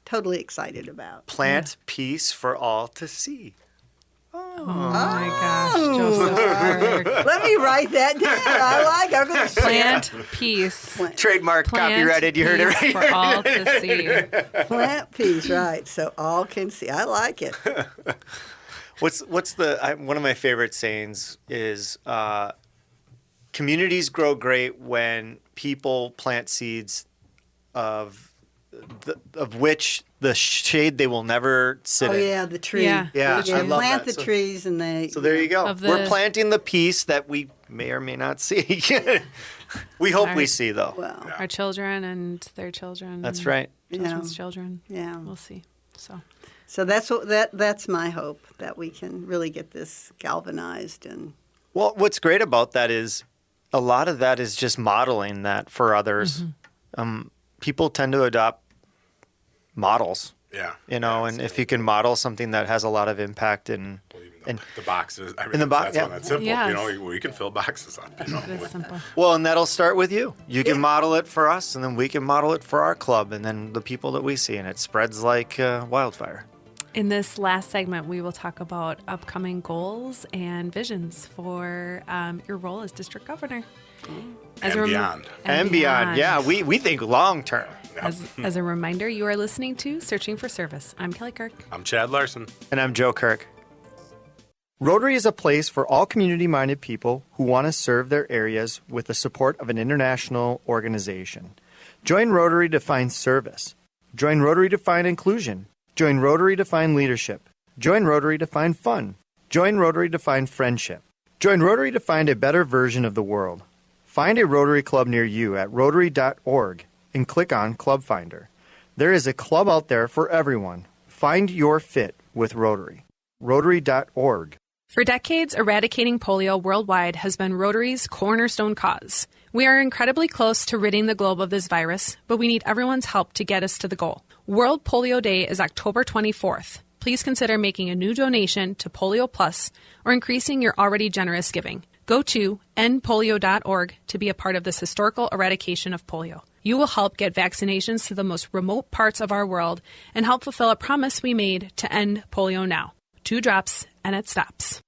Speaker 4: totally excited about.
Speaker 3: Plant peace for all to see.
Speaker 1: Oh my gosh, Joseph.
Speaker 4: Let me write that down. I like it. I'm going to
Speaker 1: plant peace.
Speaker 3: Trademark, copyrighted. You heard it right.
Speaker 1: For all to see.
Speaker 4: Plant peace, right? So all can see. I like it.
Speaker 3: What's one of my favorite sayings is communities grow great when people plant seeds of which the shade they will never sit in.
Speaker 4: Oh yeah, the tree.
Speaker 3: Yeah, I love
Speaker 4: plant
Speaker 3: that.
Speaker 4: the trees and they.
Speaker 3: So there you go. We're planting the peace that we may or may not see. We hope we see though.
Speaker 4: Well,
Speaker 1: our children and their children.
Speaker 3: That's right.
Speaker 1: Children's children.
Speaker 4: Yeah,
Speaker 1: we'll see.
Speaker 4: So that's my hope, that we can really get this galvanized. And
Speaker 3: well, what's great about that is a lot of that is just modeling that for others. Mm-hmm. People tend to adopt models.
Speaker 2: Yeah.
Speaker 3: And if you can model something that has a lot of impact and
Speaker 2: the boxes,
Speaker 3: that's
Speaker 2: simple.
Speaker 1: Yes.
Speaker 2: We can fill boxes up.
Speaker 1: It's simple.
Speaker 3: Well, and that'll start with you. You can model it for us, and then we can model it for our club, and then the people that we see, and it spreads like wildfire.
Speaker 1: In this last segment, we will talk about upcoming goals and visions for your role as district governor.
Speaker 2: Beyond.
Speaker 3: And beyond. Yeah, we think long term.
Speaker 2: Yep.
Speaker 1: As a reminder, you are listening to Searching for Service. I'm Kelly Kirk.
Speaker 2: I'm Chad Larson.
Speaker 3: And I'm Joe Kirk. Rotary is a place for all community-minded people who want to serve their areas with the support of an international organization. Join Rotary to find service. Join Rotary to find inclusion. Join Rotary to find leadership. Join Rotary to find fun. Join Rotary to find friendship. Join Rotary to find a better version of the world. Find a Rotary Club near you at Rotary.org and click on Club Finder. There is a club out there for everyone. Find your fit with Rotary. Rotary.org.
Speaker 1: For decades, eradicating polio worldwide has been Rotary's cornerstone cause. We are incredibly close to ridding the globe of this virus, but we need everyone's help to get us to the goal. World Polio Day is October 24th. Please consider making a new donation to Polio Plus or increasing your already generous giving. Go to endpolio.org to be a part of this historical eradication of polio. You will help get vaccinations to the most remote parts of our world and help fulfill a promise we made to end polio now. 2 drops and it stops.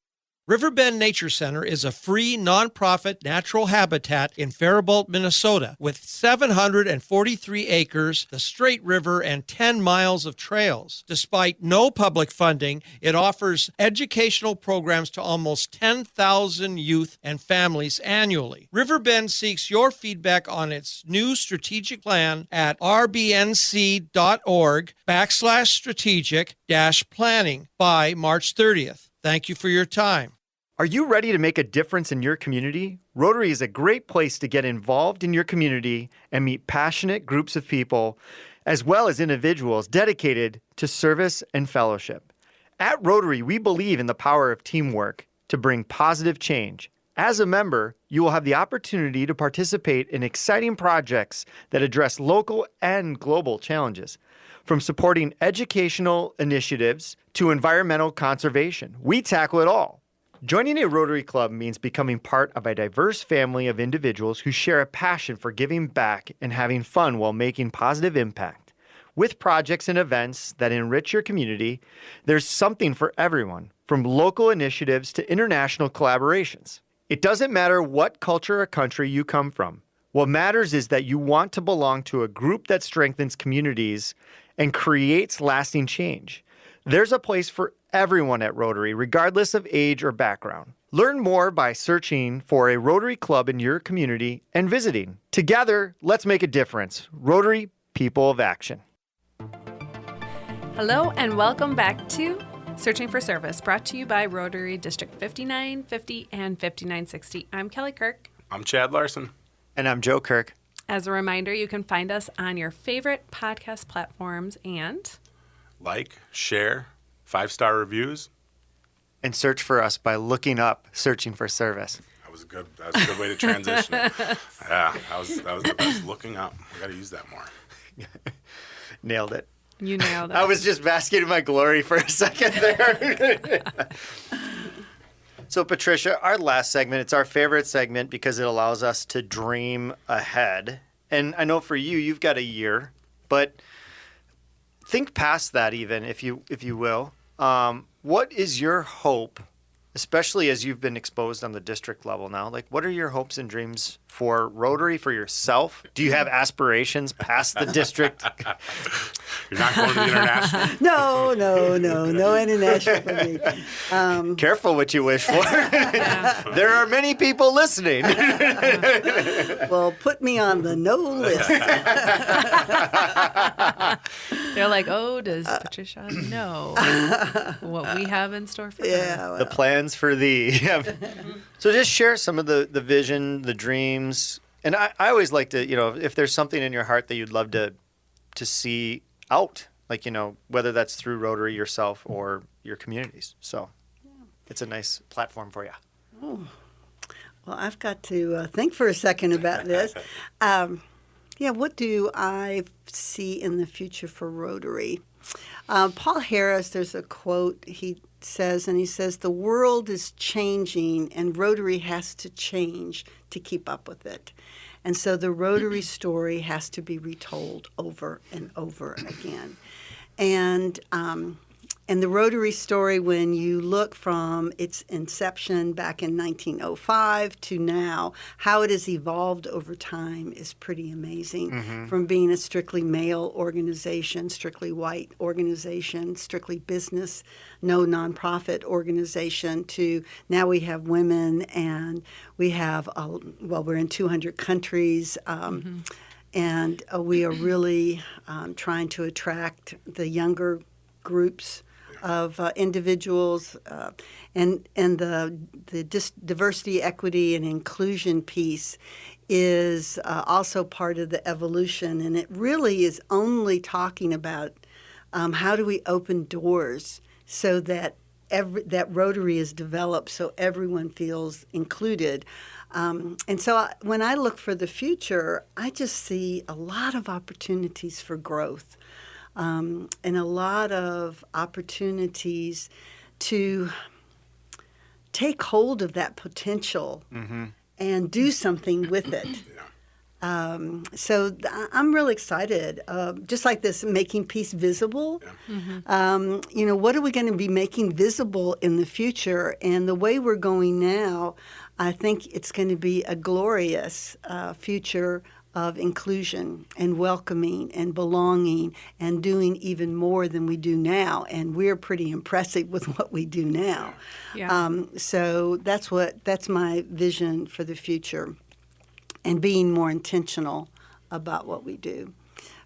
Speaker 5: Riverbend Nature Center is a free, nonprofit natural habitat in Faribault, Minnesota, with 743 acres, the Straight River, and 10 miles of trails. Despite no public funding, it offers educational programs to almost 10,000 youth and families annually. Riverbend seeks your feedback on its new strategic plan at rbnc.org/strategic-planning by March 30th. Thank you for your time.
Speaker 3: Are you ready to make a difference in your community? Rotary is a great place to get involved in your community and meet passionate groups of people, as well as individuals dedicated to service and fellowship. At Rotary, we believe in the power of teamwork to bring positive change. As a member, you will have the opportunity to participate in exciting projects that address local and global challenges. From supporting educational initiatives to environmental conservation, we tackle it all. Joining a Rotary Club means becoming part of a diverse family of individuals who share a passion for giving back and having fun while making positive impact. With projects and events that enrich your community, there's something for everyone, from local initiatives to international collaborations. It doesn't matter what culture or country you come from. What matters is that you want to belong to a group that strengthens communities and creates lasting change. There's a place for everyone at Rotary, regardless of age or background. Learn more by searching for a Rotary Club in your community and visiting. Together, let's make a difference. Rotary, people of action.
Speaker 1: Hello and welcome back to Searching for Service, brought to you by Rotary District 59, 50, and 5960. I'm Kelly Kirk.
Speaker 2: I'm Chad Larson.
Speaker 3: And I'm Joe Kirk.
Speaker 1: As a reminder, you can find us on your favorite podcast platforms and
Speaker 2: Like, share, 5-star reviews.
Speaker 3: And search for us by looking up Searching for Service.
Speaker 2: That was a good way to transition it. Yeah, that was the best. Looking up. We got to use that more.
Speaker 3: Nailed it.
Speaker 1: you nailed it.
Speaker 3: I was just basking in my glory for a second there. So, Patricia, our last segment, it's our favorite segment because it allows us to dream ahead. And I know for you, you've got a year, but think past that even, if you will. What is your hope, especially as you've been exposed on the district level now? Like, what are your hopes and dreams for Rotary, for yourself? Do you have aspirations past the district?
Speaker 2: You're not going to the international?
Speaker 4: No international for me.
Speaker 3: Careful what you wish for. There are many people listening.
Speaker 4: Well, put me on the no list.
Speaker 1: They're like, oh, does Patricia know what we have in store for her?
Speaker 4: Yeah,
Speaker 3: The plans for thee. So just share some of the vision, the dreams. And I always like to, if there's something in your heart that you'd love to see out, like, whether that's through Rotary yourself or your communities. So it's a nice platform for you.
Speaker 4: Well, I've got to think for a second about this. What do I see in the future for Rotary? Paul Harris, there's a quote he says, the world is changing and Rotary has to change to keep up with it. And so the Rotary story has to be retold over and over again. And the Rotary story, when you look from its inception back in 1905 to now, how it has evolved over time is pretty amazing. Mm-hmm. From being a strictly male organization, strictly white organization, strictly business, no nonprofit organization, to now we have women and we have, we're in 200 countries. And we are really trying to attract the younger groups of individuals, and the diversity, equity, and inclusion piece is also part of the evolution, and it really is only talking about how do we open doors so that that Rotary is developed so everyone feels included. And so when I look for the future, I just see a lot of opportunities for growth. And a lot of opportunities to take hold of that potential and do something with it. So I'm really excited. Just like this, making peace visible. What are we going to be making visible in the future? And the way we're going now, I think it's going to be a glorious future of inclusion and welcoming and belonging and doing even more than we do now. And we're pretty impressive with what we do now. So that's my vision for the future, and being more intentional about what we do.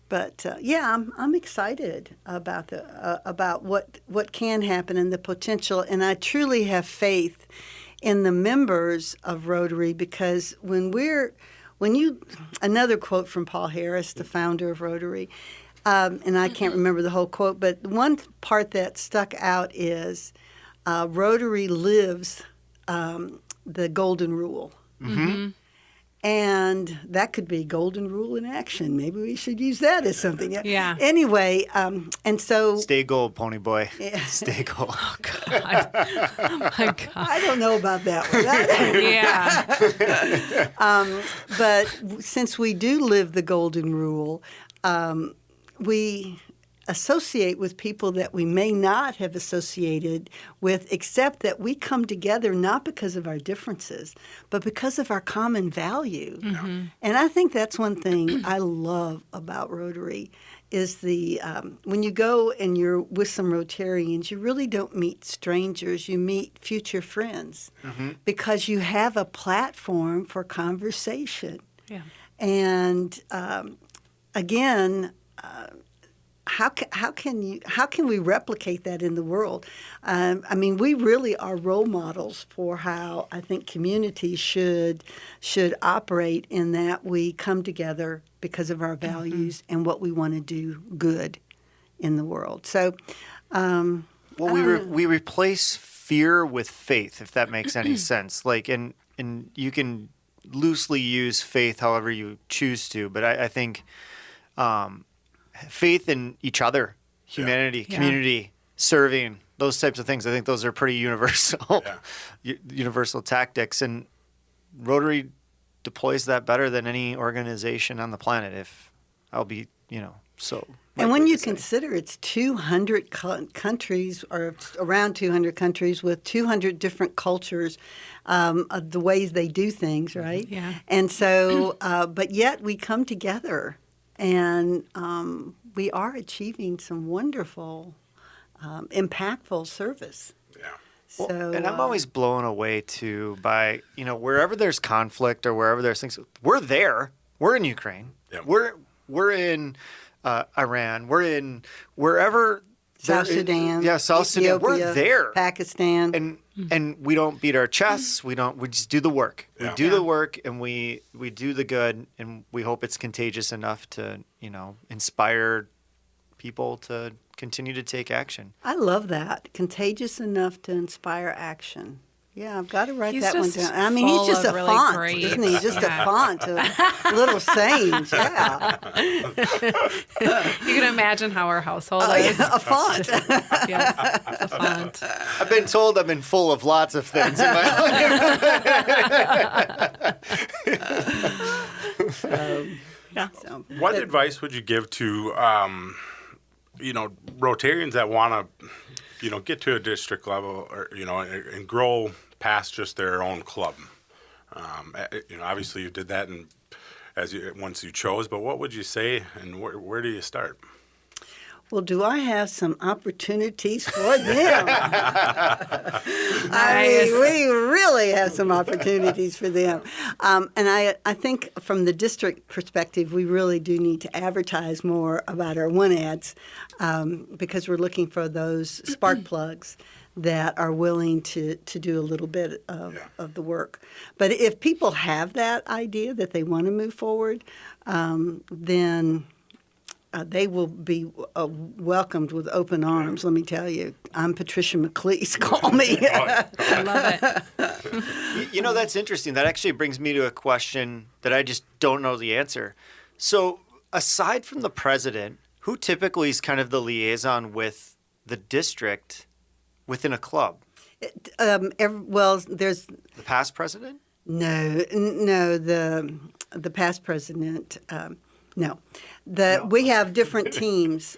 Speaker 4: But I'm excited about what can happen and the potential. And I truly have faith in the members of Rotary, because another quote from Paul Harris, the founder of Rotary, and I can't remember the whole quote, but one part that stuck out is Rotary lives the golden rule. And that could be golden rule in action. Maybe we should use that as something.
Speaker 1: Yeah.
Speaker 4: Anyway, and so...
Speaker 3: Stay gold, pony boy. Yeah. Stay gold.
Speaker 1: Oh, God. Oh, my God.
Speaker 4: I don't know about that one. But since we do live the golden rule, we associate with people that we may not have associated with, except that we come together not because of our differences, but because of our common value. And I think that's one thing I love about Rotary is when you go and you're with some Rotarians, you really don't meet strangers, you meet future friends because you have a platform for conversation.
Speaker 1: Yeah.
Speaker 4: And again, how can we replicate that in the world? I mean, we really are role models for how I think communities should operate, in that we come together because of our values and what we want to do good in the world. So,
Speaker 3: we replace fear with faith, if that makes any sense. Like, and you can loosely use faith however you choose to, but I think faith in each other, humanity, community, serving, those types of things, I think those are pretty universal, universal tactics. And Rotary deploys that better than any organization on the planet, if I'll be, so.
Speaker 4: And when you consider it's 200 countries, or around 200 countries with 200 different cultures, of the ways they do things, right?
Speaker 1: Yeah.
Speaker 4: And so, but yet we come together, and we are achieving some wonderful, impactful service.
Speaker 2: Yeah.
Speaker 4: So,
Speaker 3: And I'm always blown away too by, wherever there's conflict or wherever there's things, we're there. We're in Ukraine.
Speaker 2: Yeah.
Speaker 3: We're in Iran. We're in wherever.
Speaker 4: South Sudan.
Speaker 3: Yeah, South Sudan. We're there.
Speaker 4: Pakistan.
Speaker 3: And we don't beat our chests. We just do the work.
Speaker 2: Yeah.
Speaker 3: We do the work, and we do the good, and we hope it's contagious enough to, inspire people to continue to take action.
Speaker 4: I love that. Contagious enough to inspire action. Yeah, I've got to write that one down. I mean, he's just a
Speaker 1: really
Speaker 4: font,
Speaker 1: great.
Speaker 4: isn't he? Just a font of little sayings. Yeah.
Speaker 1: You can imagine how our household is.
Speaker 4: A font.
Speaker 1: Yes, it's a font.
Speaker 3: I've been told I've been full of lots of things in my life.
Speaker 4: So,
Speaker 2: What advice would you give to, Rotarians that want to, get to a district level, or and grow past just their own club? Obviously you did that, and once you chose. But what would you say, and where do you start?
Speaker 4: well, do I have some opportunities for them? I mean, we really have some opportunities for them. And I think from the district perspective, we really do need to advertise more about our one ads, because we're looking for those spark plugs that are willing to do a little bit of the work. But if people have that idea that they want to move forward, then they will be welcomed with open arms, let me tell you. I'm Patricia McCleese. Call me.
Speaker 1: I love it.
Speaker 3: That's interesting. That actually brings me to a question that I just don't know the answer. So aside from the president, who typically is kind of the liaison with the district within a club?
Speaker 4: There's
Speaker 3: The past president?
Speaker 4: no, the past president. No. We have different teams.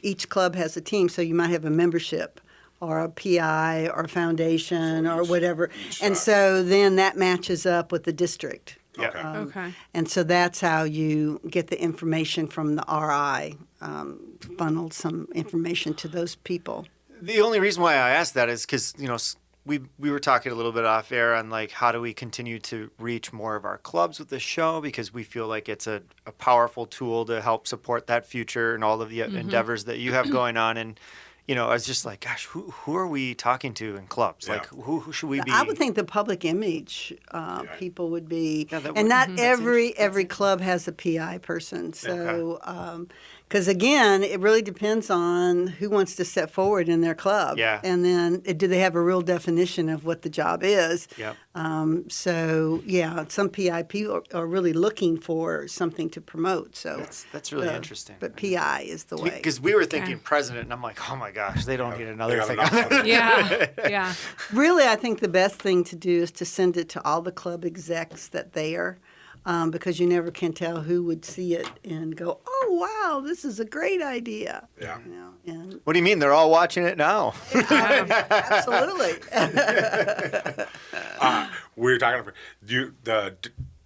Speaker 4: Each club has a team, so you might have a membership or a PI or a foundation or whatever. And so then that matches up with the district.
Speaker 2: Okay.
Speaker 1: Okay.
Speaker 4: And so that's how you get the information from the RI, funneled some information to those people.
Speaker 3: The only reason why I asked that is because, we were talking a little bit off air on like how do we continue to reach more of our clubs with the show, because we feel like it's a powerful tool to help support that future and all of the endeavors that you have going on. And I was just like, gosh, who are we talking to in clubs?
Speaker 2: Yeah.
Speaker 3: Like who should we be?
Speaker 4: I would think the public image people would be,
Speaker 3: Yeah, that
Speaker 4: and
Speaker 3: would-
Speaker 4: not every club has a PI person. So, because again, it really depends on who wants to step forward in their club.
Speaker 3: Yeah.
Speaker 4: And then do they have a real definition of what the job is?
Speaker 3: Yep.
Speaker 4: So yeah, some PIP are really looking for something to promote. So
Speaker 3: That's really interesting.
Speaker 4: But PI is the way.
Speaker 3: Because we were thinking president, and I'm like, oh my gosh, they don't need another
Speaker 2: They
Speaker 3: thing.
Speaker 2: got enough of it.
Speaker 1: Yeah.
Speaker 4: Really, I think the best thing to do is to send it to all the club execs that there, because you never can tell who would see it and go, oh, wow, this is a great idea.
Speaker 2: Yeah.
Speaker 4: And
Speaker 3: What do you mean? They're all watching it now.
Speaker 4: absolutely.
Speaker 2: We were talking about the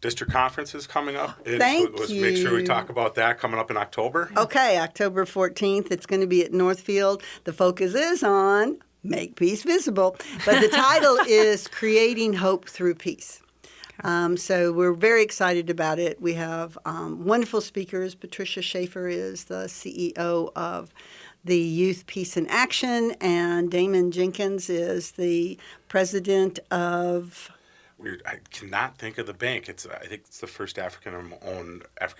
Speaker 2: district conference is coming up.
Speaker 4: Thank
Speaker 2: Let's make sure we
Speaker 4: you.
Speaker 2: talk about that coming up in October.
Speaker 4: Okay, October 14th, it's going to be at Northfield. The focus is on Make Peace Visible, but the title is Creating Hope Through Peace. So we're very excited about it. We have wonderful speakers. Patricia Schaefer is the CEO of the Youth Peace in Action, and Damon Jenkins is the president of...
Speaker 2: I cannot think of the bank. I think it's the first African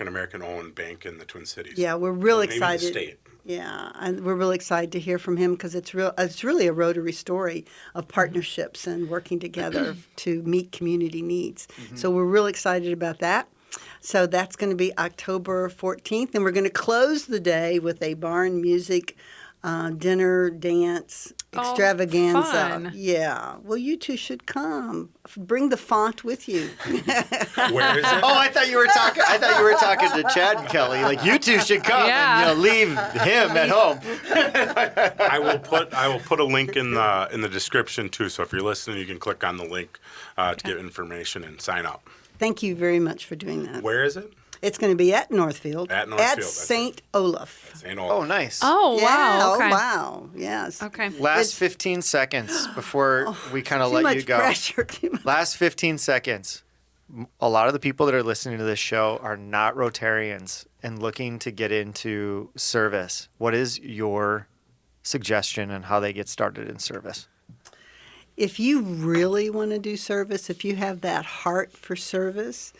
Speaker 2: American owned bank in the Twin Cities.
Speaker 4: Yeah, we're real
Speaker 2: Maybe
Speaker 4: excited.
Speaker 2: the state.
Speaker 4: Yeah, and we're really excited to hear from him because it's really a Rotary story of partnerships and working together to meet community needs. So we're real excited about that. So that's going to be October 14th, and we're going to close the day with a barn music dinner, dance, extravaganza.
Speaker 1: Fun.
Speaker 4: Yeah. Well, you two should come. Bring the font with you.
Speaker 2: Where is it?
Speaker 3: Oh, I thought you were talking to Chad and Kelly. Like, you two should come
Speaker 1: Yeah.
Speaker 3: and leave him at home.
Speaker 2: I will put a link in the description too. So if you're listening, you can click on the link to get information and sign up.
Speaker 4: Thank you very much for doing that.
Speaker 2: Where is it?
Speaker 4: It's going to be at Northfield.
Speaker 2: At Northfield,
Speaker 4: At
Speaker 2: that's
Speaker 4: St. Olaf.
Speaker 2: St.
Speaker 3: Oh,
Speaker 2: Olaf.
Speaker 3: nice.
Speaker 1: Oh,
Speaker 4: Yeah,
Speaker 1: wow. Okay.
Speaker 4: Oh, wow. Yes.
Speaker 1: Okay.
Speaker 3: Last 15 seconds before we kind of
Speaker 4: Too
Speaker 3: let
Speaker 4: much
Speaker 3: you go.
Speaker 4: pressure. Too much.
Speaker 3: Last 15 seconds. A lot of the people that are listening to this show are not Rotarians and looking to get into service. What is your suggestion on how they get started in service?
Speaker 4: If you really want to do service, if you have that heart for service,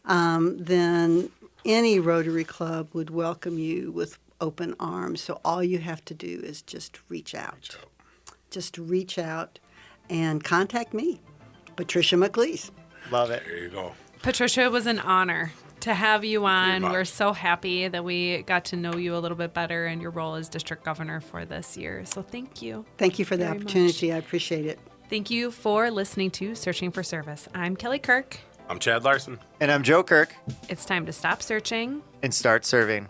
Speaker 4: then any Rotary Club would welcome you with open arms. So all you have to do is just reach out. Just reach out and contact me, Patricia McCleese.
Speaker 3: Love it.
Speaker 2: There you go.
Speaker 1: Patricia, it was an honor to have you on.
Speaker 2: much.
Speaker 1: We're so happy that we got to know you a little bit better and your role as district governor for this year. So thank you.
Speaker 4: Thank you for the
Speaker 1: Very
Speaker 4: opportunity. I appreciate it.
Speaker 1: Thank you for listening to Searching for Service. I'm Kelly Kirk.
Speaker 2: I'm Chad Larson.
Speaker 3: And I'm Joe Kirk.
Speaker 1: It's time to stop searching.
Speaker 3: And start serving.